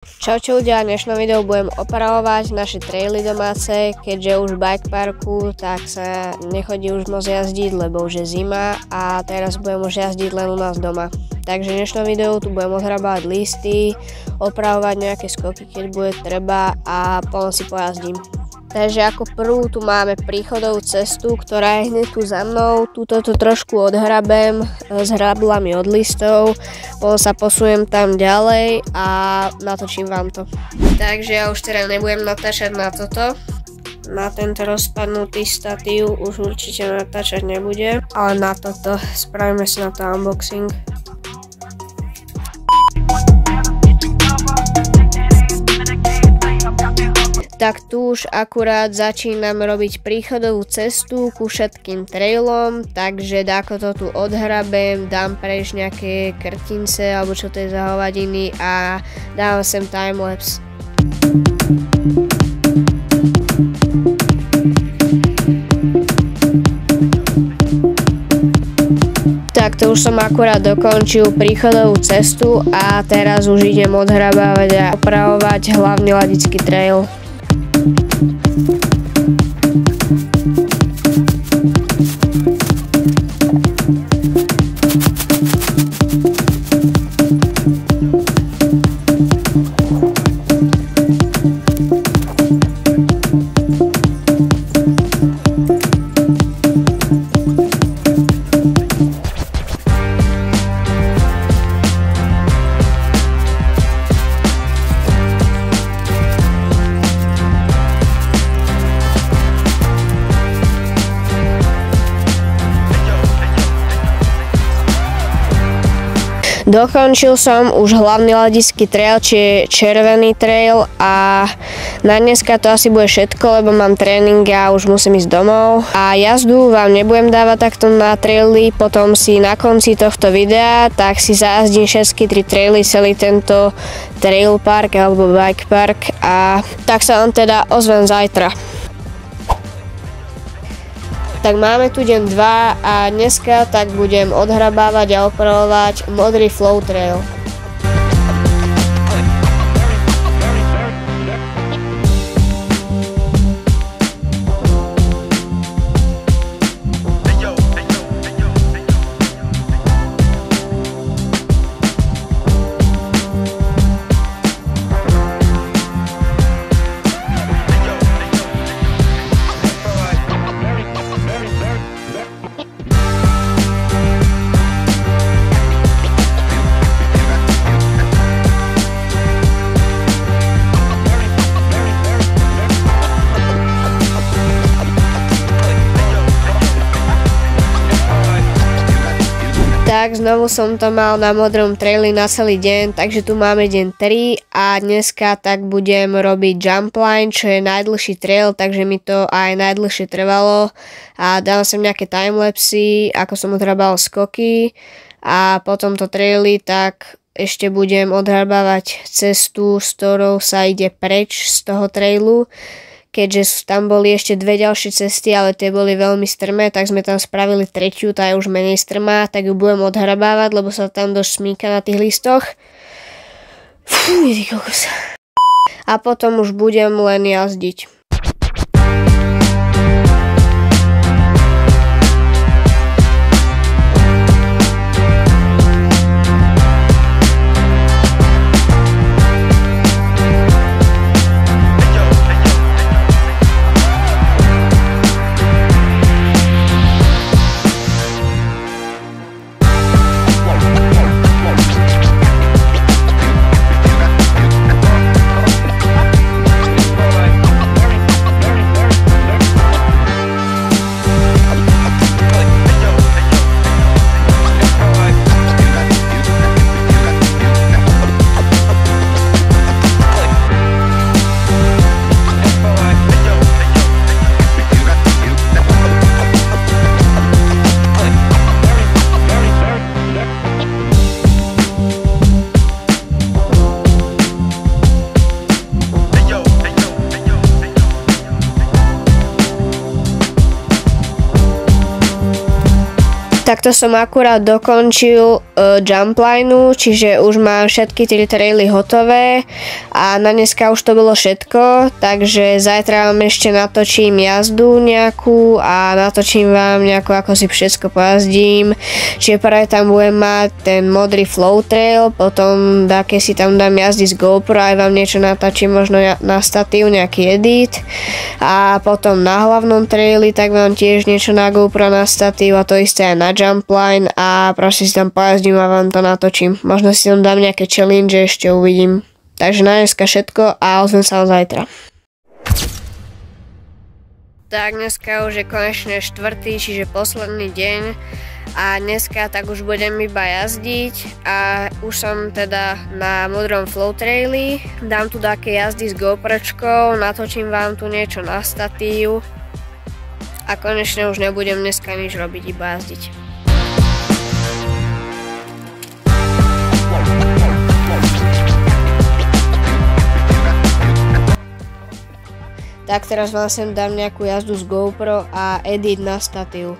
Čaute ľudia, v dnešnom videu budem opravovať naše traily domáce, keďže už v bike parku tak sa nechodí už moc jazdiť, lebo už je zima a teraz budem už jazdiť len u nás doma. Takže v dnešnom videu tu budem odhrabávať listy, opravovať nejaké skoky, keď bude treba a potom si pojazdím. Takže ako prvú tu máme príchodovú cestu, ktorá je hneď tu za mnou. Túto to trošku odhrabem s hrablami od listov, potom sa posujem tam ďalej a natočím vám to. Takže ja už teda nebudem natáčať na toto. Na tento rozpadnutý statív už určite natáčať nebudem, ale na toto spravíme si na to unboxing. Tak tu už akurát začínam robiť príchodovú cestu ku všetkým trailom, takže dáko to tu odhrabem, dám preč nejaké krtince alebo čo to je za hovadiny a dám sem timelapse. Tak to už som akurát dokončil príchodovú cestu a teraz už idem odhrabávať a opravovať hlavný Ladický trail. Dokončil som už hlavný Ladický trail, či je červený trail a na dneska to asi bude všetko, lebo mám tréning a už musím ísť domov. A jazdu vám nebudem dávať takto na traily, potom si na konci tohto videa tak si zajazdím všetky 3 traily, celý tento trail park alebo bike park a tak sa vám teda ozvem zajtra. Tak máme tu deň 2 a dneska tak budem odhrabávať a opravovať modrý flow trail. Tak znovu som to mal na modrom traili na celý deň, takže tu máme deň 3 a dneska tak budem robiť jump line, čo je najdlhší trail, takže mi to aj najdlhšie trvalo a dám sem nejaké timelapsy, ako som odhrabal skoky a potom to traily, tak ešte budem odhrabávať cestu, s ktorou sa ide preč z toho trailu. Keďže tam boli ešte 2 ďalšie cesty, ale tie boli veľmi strmé, tak sme tam spravili 3, tá je už menej strmá, tak ju budem odhrabávať, lebo sa tam dosť smíka na tých listoch. Fúj, kokos. A potom už budem len jazdiť. Takto som akurát dokončil jump lineu, čiže už mám všetky 3 traily hotové a na dneska už to bolo všetko, takže zajtra vám ešte natočím jazdu nejakú a natočím vám nejakú, ako si všetko pojazdím. Čiže práve tam budem mať ten modrý flow trail, potom také si tam dám jazdy z GoPro, aj vám niečo natočím možno na statív, nejaký edit a potom na hlavnom traili tak vám tiež niečo na GoPro, na statív a to isté aj na jump line a proste si tam pojazdím a vám to natočím. Možno si tam dám nejaké challenge, ešte uvidím. Takže na dneska všetko a ozvem sa zajtra. Tak dneska už je konečne štvrtý, čiže posledný deň a dneska tak už budem iba jazdiť a už som teda na modrom flow traili. Dám tu také jazdy s GoPročkou, natočím vám tu niečo na statív a konečne už nebudem dneska nič robiť, iba jazdiť. Tak teraz vám sem dám nejakú jazdu z GoPro a edit na statív.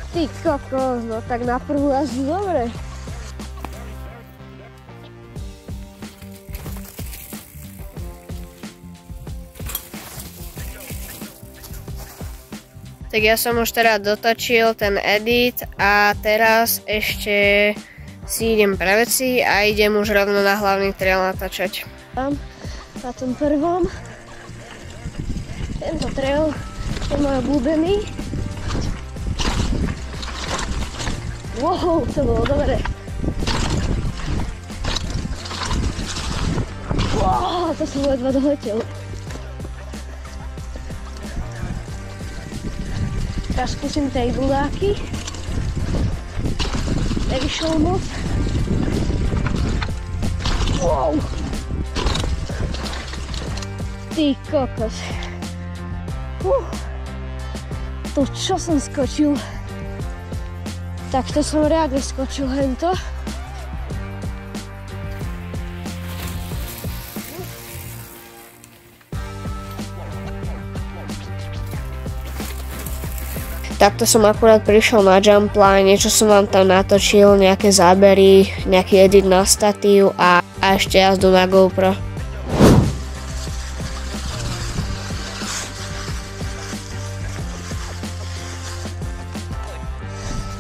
Ty kokos, no tak na prvú jazdu dobre. Tak ja som už teda dotočil ten edit a teraz ešte si idem pre veci a idem už rovno na hlavný trail natáčať. Na tom prvom. Tento trail je môj obľúbený. Wow, to bolo dobre. Wow, to som ledva doletel. Teraz skúsim tableáky. Nevyšlo moc. Wow. Ty kokos. To čo som skočil? Tak to som reálne skočil hento. Takto som akurát prišiel na jump line, niečo som vám tam natočil, nejaké zábery, nejaký edit na statív a ešte jazdu na GoPro.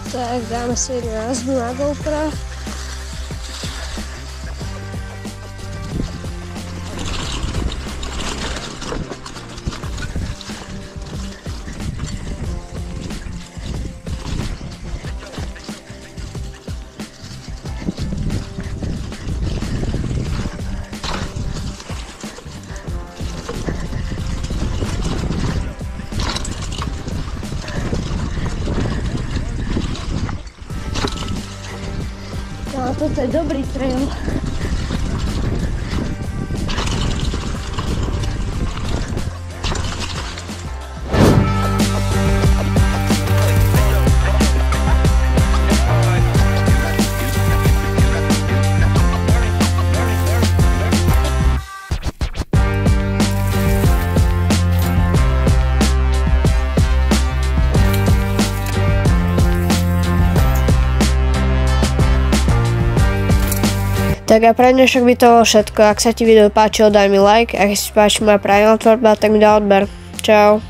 Tak dáme si jednu jazdu na GoPro. No, toto je dobrý trail. Tak a pre dnešok by to bolo všetko. Ak sa ti video páčilo, daj mi like. Ak si páči moja pravidelná tvorba, tak mi daj odber. Čau.